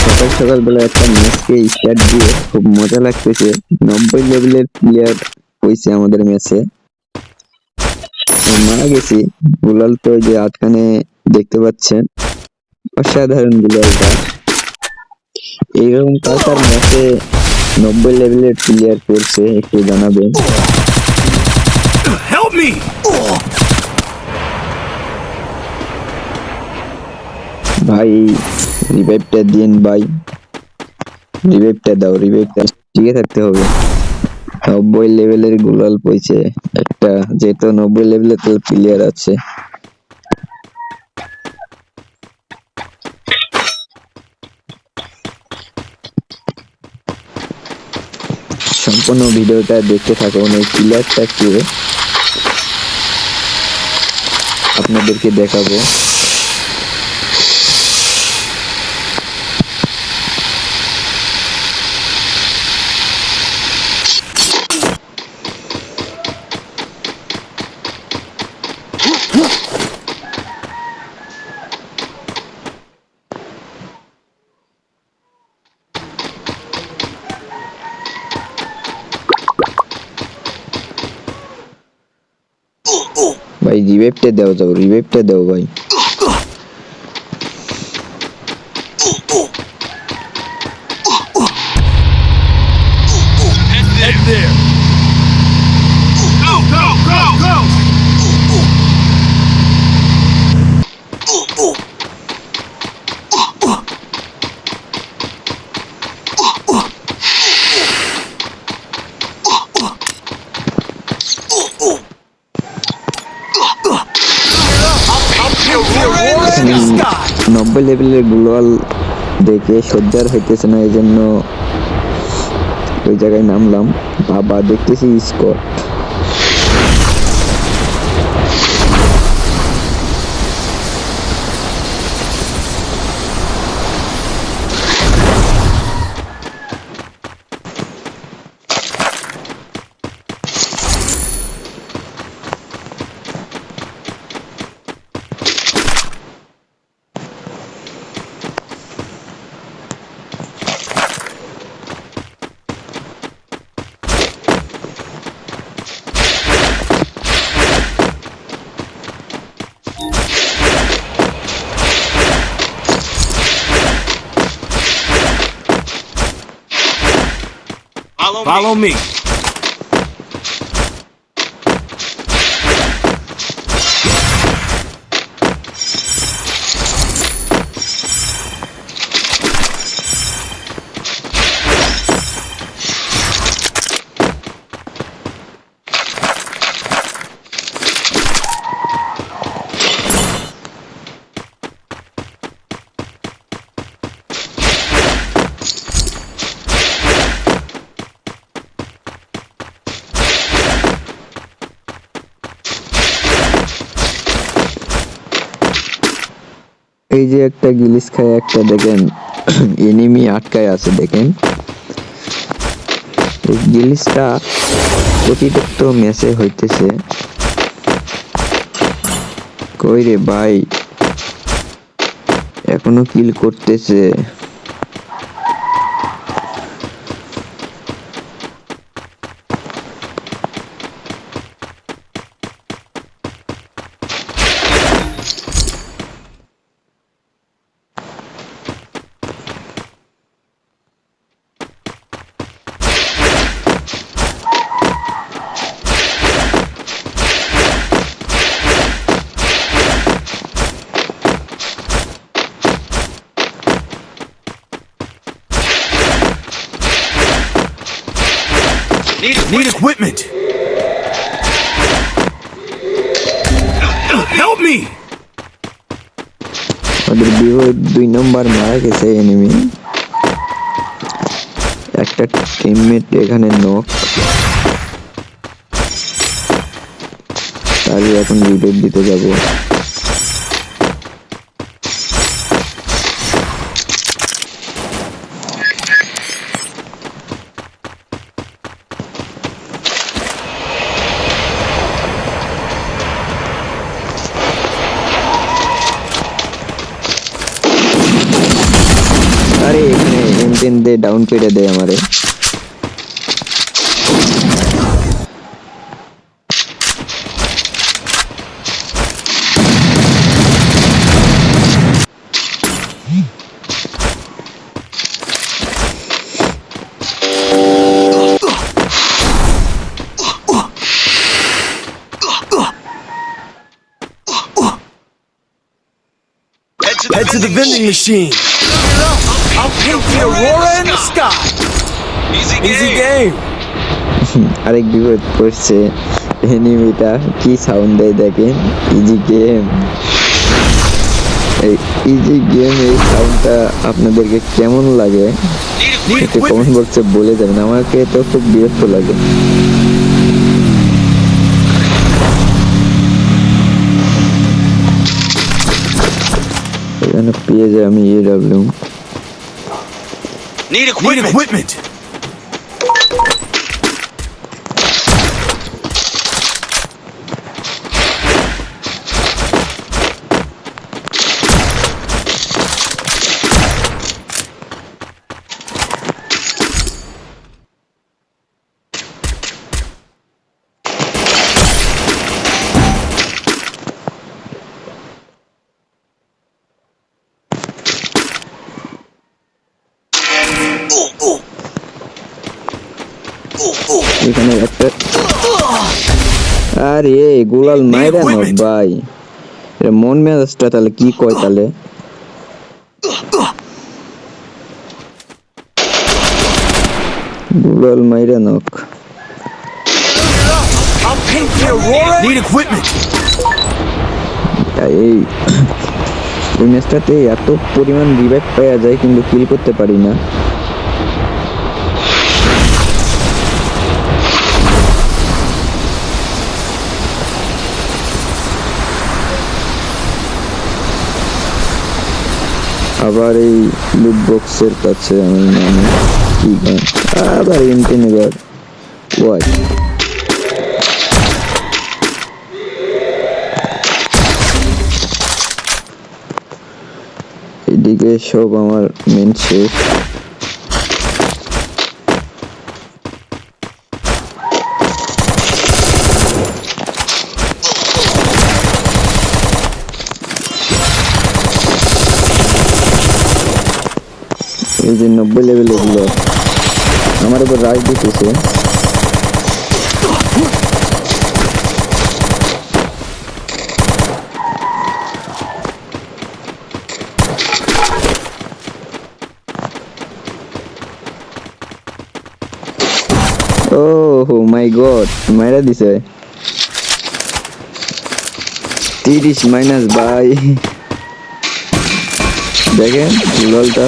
সকাল সকালবেলা একটা ম্যাচকে স্টার্ট দিয়ে খুব মজা লাগতেছে। 90 লেভেলের প্লেয়ার হয়েছে আমাদের ম্যাচে। মারা গেছি। গুলাল তো ওই যে আটখানে দেখতে পাচ্ছেন, অসাধারণ গুলালটা। এইরকম কার কার ম্যাচে 90 লেভেলের প্লেয়ার করছে একটু জানাবেন। Help me! ভাই রিভাইভটা দিন ভাই, রিভাইভটা দাও, রিভাইভটা টিকে থাকতে হবে। 90 লেভেলের গুলাল পইছে একটা, যেহেতু 90 লেভেলের প্লেয়ার আছে। সম্পূর্ণ ভিডিওটা দেখতে থাকুন। এই প্লেয়ারটাকে আপনাদেরকে দেখাবো। ভাই রিভাইভটা দাও, যাও রিভাইভটা দাও ভাই। Head there! Go, go, go, go! এখানে 90 লেভেলের গ্লোয়াল দেখে সজ্জার হইতেছে না, এই জন্য ওই জায়গায় নামলাম। বাবা দেখতেছি স্কট। Follow me. এই যে একটা গিলিস খায় একটা, দেখেন এনিমি আটকায় আছে দেখেন। এই গিলিসটা প্রতিপক্ষ ম্যাচে হইতেছে। কই রে ভাই, এখনো কিল করতেছে। Need equipment. Help me. আমাদের বিভো 2 নম্বর মারা গেছে এনিমি। একটা টিমমেট এখানে নক, তাই এখন রিভাইভ দিতে যাবো। আরে এখানে M10 দিয়ে ডাউন করে দেয় আমারে। Head to the vending machine. I'll paint the aurora in the sky. Easy game. আরেক বিপদ করছে, এনিমিটা কি সাউন্ড দেয় দেখেন, ইজি গেম। এই ইজি গেম এই সাউন্ডটা আপনাদেরকে কেমন লাগে একটু কমেন্ট বক্সে বলে যাবেন, আমাকে তো খুব বিরক্ত লাগে। এখানে পেয়ে যাই আমি AW। Need equipment. এখানে একটা, আরে গুলাল মাইরা না ভাই, মন মেজাজটা তাহলে কি কয় তাহলে। গুলাল মাইরা knock. I'll paint the aurora. Need equipment. এই ম্যাচটাতে এত পরিমাণ রিভাইভ পাওয়া যায় কিন্তু কিল করতে পারি না। আবার এই লুট বক্সের কাছে আমি মানে কি গান, আবার M10 এবার ওয়াই। এদিকে সব আমার মেন শেষ। এই যে 90 লেভেল এগুলো আমার উপর রাজ দিতেছে। ও মাই গড, মাইরা দিছে 30 মাইনাস ভাই, দেখেন ললটা।